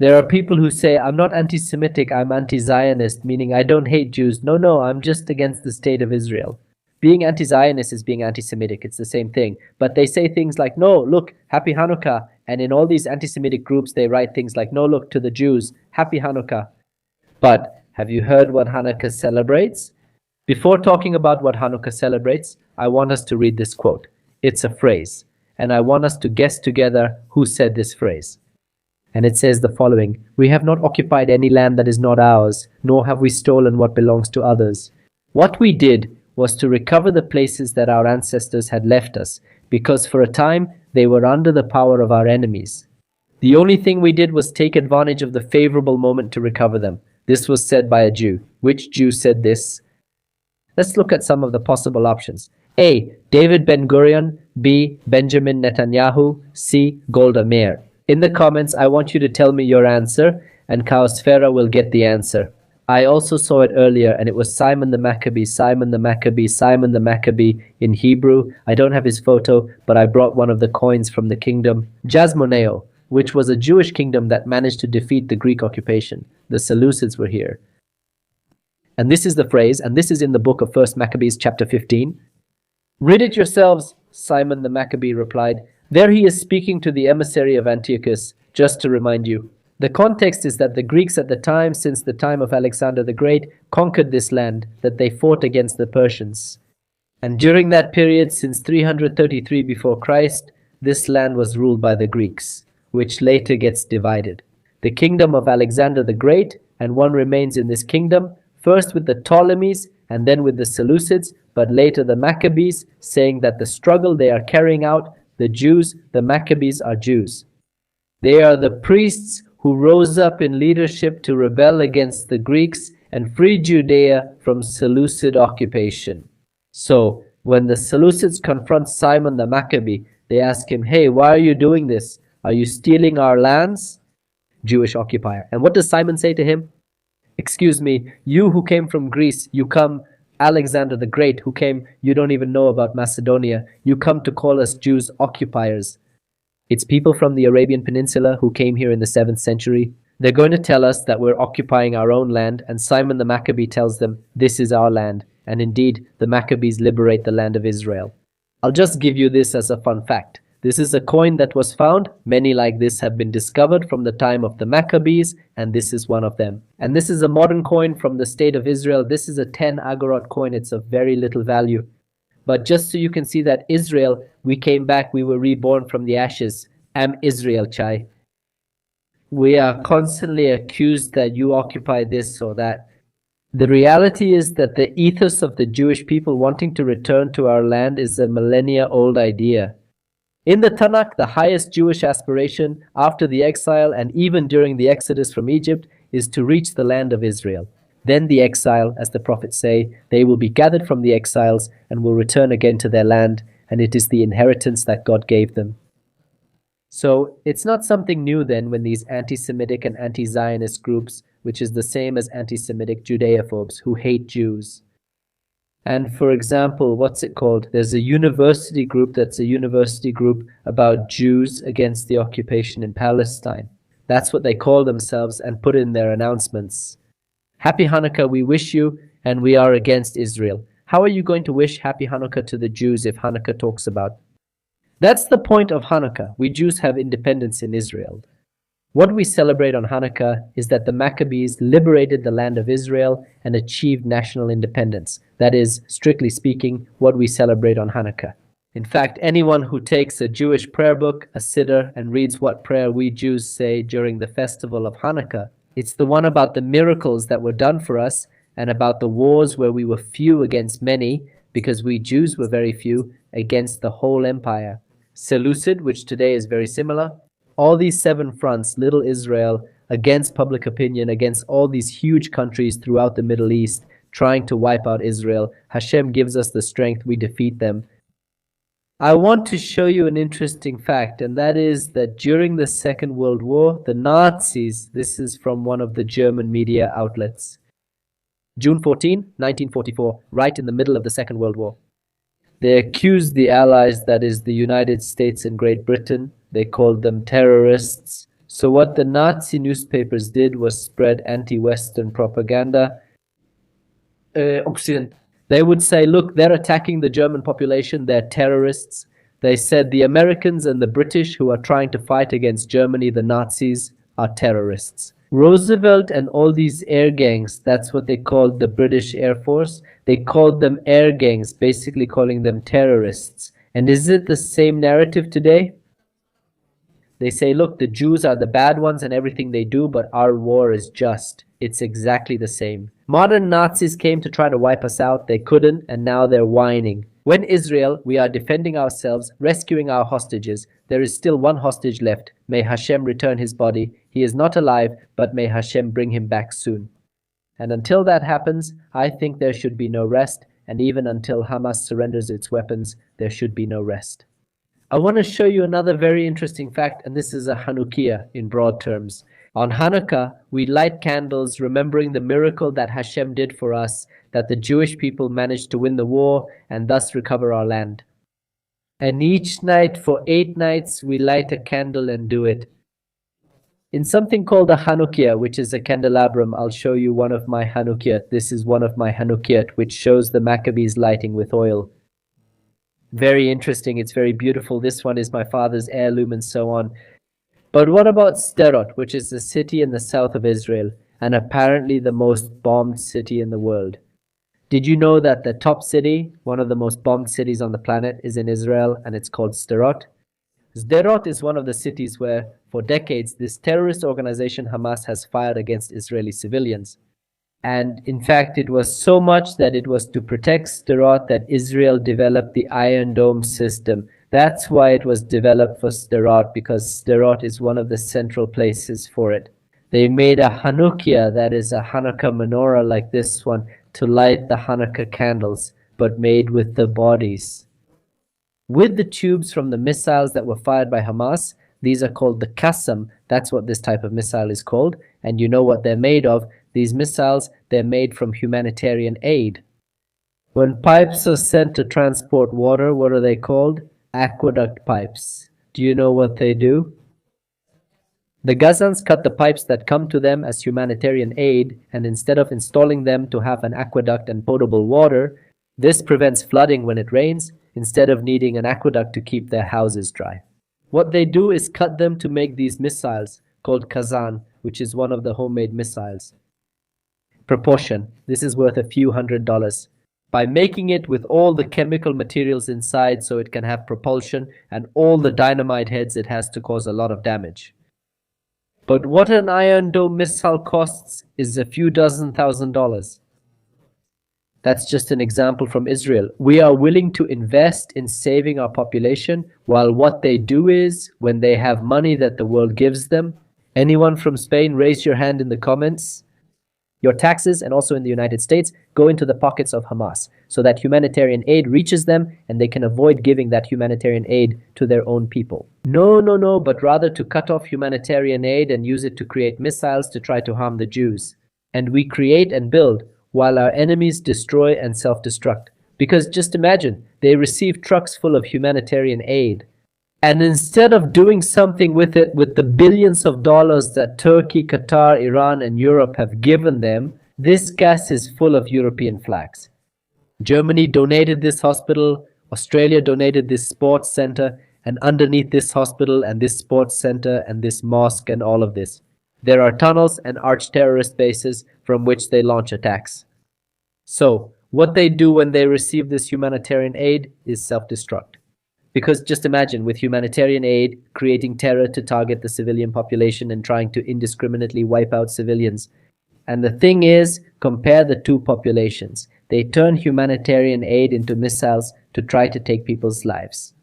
There are people who say, I'm not anti-Semitic, I'm anti-Zionist, meaning I don't hate Jews. No, I'm just against the state of Israel. Being anti-Zionist is being anti-Semitic. It's the same thing. But they say things like, no, look, happy Hanukkah. And in all these anti-Semitic groups, they write things like, no, look, to the Jews, happy Hanukkah. But have you heard what Hanukkah celebrates? Before talking about what Hanukkah celebrates, I want us to read this quote. It's a phrase. And I want us to guess together who said this phrase. And it says the following: we have not occupied any land that is not ours, nor have we stolen what belongs to others. What we did was to recover the places that our ancestors had left us, because for a time they were under the power of our enemies. The only thing we did was take advantage of the favorable moment to recover them. This was said by a Jew. Which Jew said this? Let's look at some of the possible options. A. David Ben-Gurion. B. Benjamin Netanyahu. C. Golda Meir. In the comments, I want you to tell me your answer, and Kaosfera will get the answer. I also saw it earlier, and it was Simon the Maccabee, Simon the Maccabee, Simon the Maccabee in Hebrew. I don't have his photo, but I brought one of the coins from the kingdom Jasmoneo, which was a Jewish kingdom that managed to defeat the Greek occupation. The Seleucids were here. And this is the phrase, and this is in the book of 1 Maccabees chapter 15. Read it yourselves, Simon the Maccabee replied. There he is speaking to the emissary of Antiochus, just to remind you. The context is that the Greeks at the time, since the time of Alexander the Great, conquered this land, that they fought against the Persians. And during that period, since 333 before Christ, this land was ruled by the Greeks, which later gets divided. The kingdom of Alexander the Great, and one remains in this kingdom, first with the Ptolemies and then with the Seleucids, but later the Maccabees, saying that the struggle they are carrying out, the Jews, the Maccabees are Jews. They are the priests who rose up in leadership to rebel against the Greeks and free Judea from Seleucid occupation. So, when the Seleucids confront Simon the Maccabee, they ask him, hey, why are you doing this? Are you stealing our lands? Jewish occupier. And what does Simon say to him? Excuse me, you who came from Greece, you come, Alexander the Great, who came, you don't even know about Macedonia, you come to call us Jews occupiers. It's people from the Arabian Peninsula who came here in the 7th century. They're going to tell us that we're occupying our own land, and Simon the Maccabee tells them, this is our land. And indeed, the Maccabees liberate the land of Israel. I'll just give you this as a fun fact. This is a coin that was found. Many like this have been discovered from the time of the Maccabees, and this is one of them. And this is a modern coin from the state of Israel. This is a 10 agorot coin. It's of very little value. But just so you can see that Israel, we came back, we were reborn from the ashes. Am Israel, Chai. We are constantly accused that you occupy this or that. The reality is that the ethos of the Jewish people wanting to return to our land is a millennia-old idea. In the Tanakh, the highest Jewish aspiration after the exile and even during the exodus from Egypt is to reach the land of Israel. Then the exile, as the prophets say, they will be gathered from the exiles and will return again to their land, and it is the inheritance that God gave them. So it's not something new then when these anti-Semitic and anti-Zionist groups, which is the same as anti-Semitic Judeophobes who hate Jews. And for example, what's it called? There's a university group that's a university group about Jews against the occupation in Palestine. That's what they call themselves and put in their announcements. Happy Hanukkah, we wish you, and we are against Israel. How are you going to wish Happy Hanukkah to the Jews if Hanukkah talks about? That's the point of Hanukkah. We Jews have independence in Israel. What we celebrate on Hanukkah is that the Maccabees liberated the land of Israel and achieved national independence. That is, strictly speaking, what we celebrate on Hanukkah. In fact, anyone who takes a Jewish prayer book, a siddur, and reads what prayer we Jews say during the festival of Hanukkah, it's the one about the miracles that were done for us and about the wars where we were few against many, because we Jews were very few, against the whole empire. Seleucid, which today is very similar. All these 7 fronts, little Israel, against public opinion, against all these huge countries throughout the Middle East, trying to wipe out Israel. Hashem gives us the strength, we defeat them. I want to show you an interesting fact, and that is that during the Second World War, the Nazis, this is from one of the German media outlets, June 14, 1944, right in the middle of the Second World War. They accused the Allies, that is the United States and Great Britain. They called them terrorists. So what the Nazi newspapers did was spread anti-Western propaganda. They would say, look, they're attacking the German population, they're terrorists. They said the Americans and the British who are trying to fight against Germany, the Nazis, are terrorists. Roosevelt and all these air gangs, that's what they called the British Air Force. They called them air gangs, basically calling them terrorists. And is it the same narrative today? They say, look, the Jews are the bad ones and everything they do, but our war is just. It's exactly the same. Modern Nazis came to try to wipe us out. They couldn't, and now they're whining. When Israel, we are defending ourselves, rescuing our hostages. There is still one hostage left. May Hashem return his body. He is not alive, but may Hashem bring him back soon. And until that happens, I think there should be no rest. And even until Hamas surrenders its weapons, there should be no rest. I want to show you another very interesting fact, and this is a Hanukkiah in broad terms. On Hanukkah, we light candles remembering the miracle that Hashem did for us, that the Jewish people managed to win the war and thus recover our land. And each night, for 8 nights, we light a candle and do it. In something called a Hanukkiah, which is a candelabrum, I'll show you one of my Hanukkiah. This is one of my Hanukkiah, which shows the Maccabees lighting with oil. Very interesting, it's very beautiful. This one is my father's heirloom and so on. But what about Sderot, which is a city in the south of Israel, and apparently the most bombed city in the world? Did you know that the top city, one of the most bombed cities on the planet, is in Israel, and it's called Sderot? Sderot is one of the cities where, for decades, this terrorist organization Hamas has fired against Israeli civilians. And in fact, it was so much that it was to protect Sderot that Israel developed the Iron Dome system. That's why it was developed for Sderot, because Sderot is one of the central places for it. They made a Hanukkiah, that is a Hanukkah menorah like this one, to light the Hanukkah candles, but made with the bodies. With the tubes from the missiles that were fired by Hamas, these are called the Qassam. That's what this type of missile is called. And you know what they're made of. These missiles, they're made from humanitarian aid. When pipes are sent to transport water, what are they called? Aqueduct pipes. Do you know what they do? The Gazans cut the pipes that come to them as humanitarian aid, and instead of installing them to have an aqueduct and potable water, this prevents flooding when it rains, instead of needing an aqueduct to keep their houses dry. What they do is cut them to make these missiles, called Kazan, which is one of the homemade missiles. Proportion. This is worth a few $100s. By making it with all the chemical materials inside so it can have propulsion and all the dynamite heads it has to cause a lot of damage. But what an Iron Dome missile costs is a few dozen $1,000s. That's just an example from Israel. We are willing to invest in saving our population, while what they do is, when they have money that the world gives them, anyone from Spain, raise your hand in the comments. Your taxes, and also in the United States, go into the pockets of Hamas, so that humanitarian aid reaches them and they can avoid giving that humanitarian aid to their own people. No, but rather to cut off humanitarian aid and use it to create missiles to try to harm the Jews. And we create and build, while our enemies destroy and self-destruct. Because just imagine, they receive trucks full of humanitarian aid. And instead of doing something with it, with the billions of dollars that Turkey, Qatar, Iran, and Europe have given them, this gas is full of European flags. Germany donated this hospital, Australia donated this sports center, and underneath this hospital and this sports center and this mosque and all of this, there are tunnels and arch-terrorist bases from which they launch attacks. So, what they do when they receive this humanitarian aid is self-destruct. Because just imagine, with humanitarian aid, creating terror to target the civilian population and trying to indiscriminately wipe out civilians. And the thing is, compare the two populations. They turn humanitarian aid into missiles to try to take people's lives.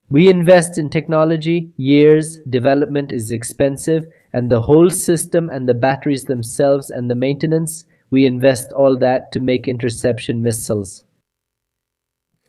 We invest in technology, years, development is expensive, and the whole system and the batteries themselves and the maintenance, we invest all that to make interception missiles.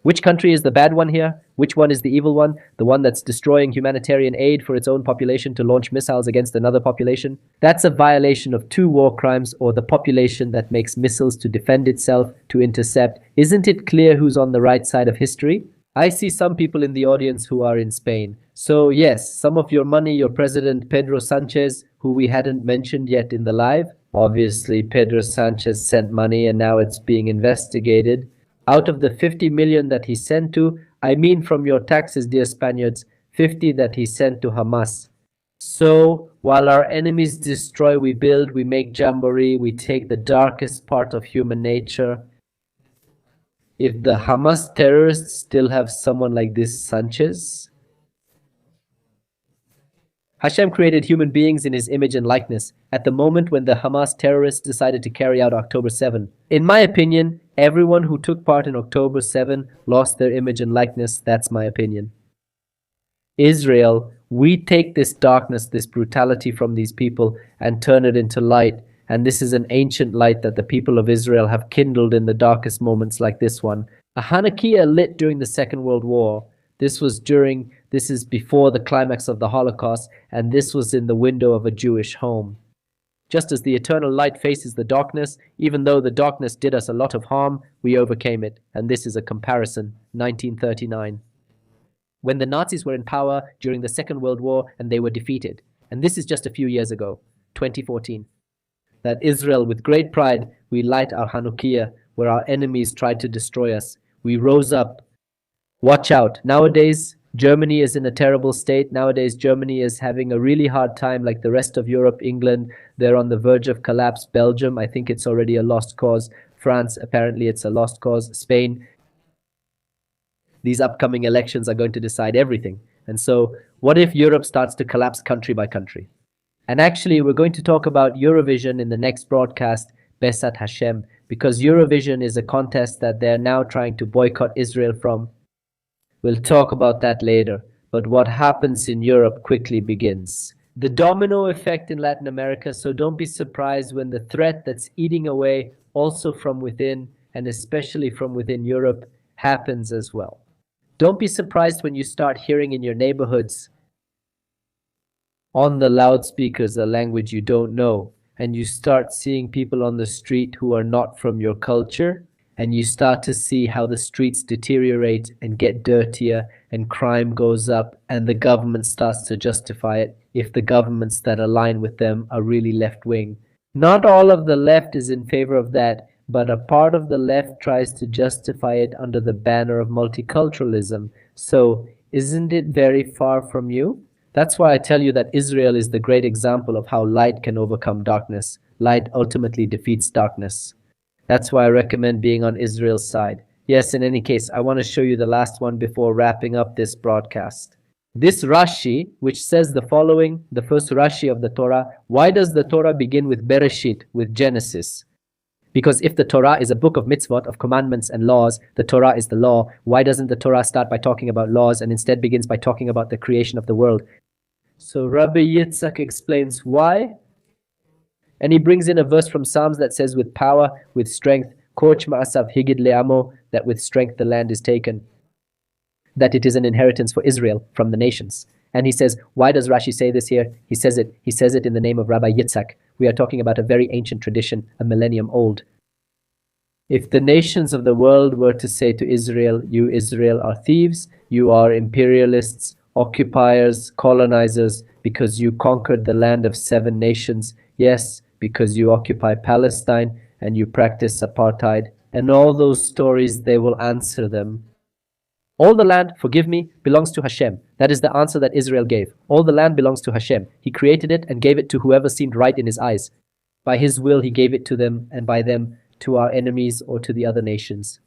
Which country is the bad one here? Which one is the evil one? The one that's destroying humanitarian aid for its own population to launch missiles against another population? That's a violation of 2 war crimes, or the population that makes missiles to defend itself, to intercept. Isn't it clear who's on the right side of history? I see some people in the audience who are in Spain. So yes, some of your money, your president Pedro Sanchez, who we hadn't mentioned yet in the live. Obviously, Pedro Sanchez sent money and now it's being investigated. Out of the 50 million that he sent to, I mean from your taxes, dear Spaniards, 50 that he sent to Hamas. So while our enemies destroy, we build, we make jamboree, we take the darkest part of human nature. If the Hamas terrorists still have someone like this Sanchez, Hashem created human beings in his image and likeness at the moment when the Hamas terrorists decided to carry out October 7. In my opinion, everyone who took part in October 7 lost their image and likeness. That's my opinion. Israel, we take this darkness, this brutality from these people and turn it into light. And this is an ancient light that the people of Israel have kindled in the darkest moments like this one. A Hanukkiah lit during the Second World War. This is before the climax of the Holocaust, and this was in the window of a Jewish home. Just as the eternal light faces the darkness, even though the darkness did us a lot of harm, we overcame it. And this is a comparison, 1939. When the Nazis were in power during the Second World War and they were defeated. And this is just a few years ago, 2014. That Israel, with great pride, we light our Hanukkiah, where our enemies tried to destroy us. We rose up. Watch out. Nowadays, Germany is in a terrible state. Nowadays, Germany is having a really hard time, like the rest of Europe. England, they're on the verge of collapse. Belgium, I think it's already a lost cause. France, apparently it's a lost cause. Spain, these upcoming elections are going to decide everything. And so, what if Europe starts to collapse country by country? And actually, we're going to talk about Eurovision in the next broadcast, Besat Hashem, because Eurovision is a contest that they're now trying to boycott Israel from. We'll talk about that later, but what happens in Europe quickly begins. The domino effect in Latin America, so don't be surprised when the threat that's eating away also from within, and especially from within Europe, happens as well. Don't be surprised when you start hearing in your neighborhoods on the loudspeakers a language you don't know, and you start seeing people on the street who are not from your culture, and you start to see how the streets deteriorate and get dirtier and crime goes up and the government starts to justify it if the governments that align with them are really left-wing. Not all of the left is in favor of that, but a part of the left tries to justify it under the banner of multiculturalism. So, isn't it very far from you? That's why I tell you that Israel is the great example of how light can overcome darkness. Light ultimately defeats darkness. That's why I recommend being on Israel's side. Yes, in any case, I want to show you the last one before wrapping up this broadcast. This Rashi, which says the following, the first Rashi of the Torah, why does the Torah begin with Bereshit, with Genesis? Because if the Torah is a book of mitzvot, of commandments and laws, the Torah is the law. Why doesn't the Torah start by talking about laws and instead begins by talking about the creation of the world? So Rabbi Yitzhak explains why. And he brings in a verse from Psalms that says, with power, with strength, Korch ma'asav higid le'amo, that with strength the land is taken, that it is an inheritance for Israel from the nations. And he says, why does Rashi say this here? He says it in the name of Rabbi Yitzhak. We are talking about a very ancient tradition, a millennium old. If the nations of the world were to say to Israel, you Israel are thieves, you are imperialists, occupiers, colonizers, because you conquered the land of 7 nations, yes, because you occupy Palestine and you practice apartheid, and all those stories, they will answer them. All the land, forgive me, belongs to Hashem. That is the answer that Israel gave. All the land belongs to Hashem. He created it and gave it to whoever seemed right in his eyes. By his will, he gave it to them, and by them to our enemies or to the other nations.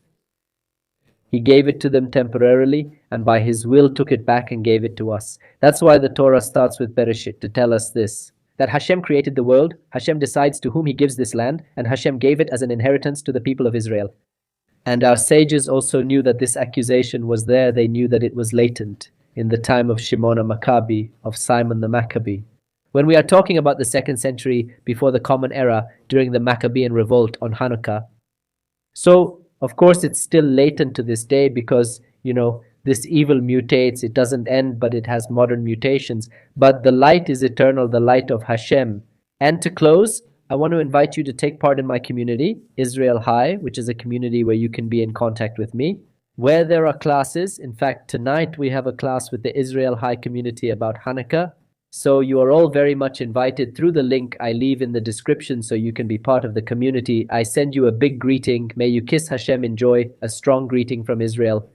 He gave it to them temporarily, and by his will took it back and gave it to us. That's why the Torah starts with Bereshit, to tell us this, that Hashem created the world, Hashem decides to whom he gives this land, and Hashem gave it as an inheritance to the people of Israel. And our sages also knew that this accusation was there. They knew that it was latent in the time of Shimon Maccabee, of Simon the Maccabee. When we are talking about the 2nd century before the Common Era, during the Maccabean revolt on Hanukkah. So, of course, it's still latent to this day because, this evil mutates. It doesn't end, but it has modern mutations. But the light is eternal, the light of Hashem. And to close, I want to invite you to take part in my community, Israel High, which is a community where you can be in contact with me. where there are classes. In fact, tonight we have a class with the Israel High Community about Hanukkah. So you are all very much invited through the link I leave in the description so you can be part of the community. I send you a big greeting. May you kiss Hashem in joy, a strong greeting from Israel.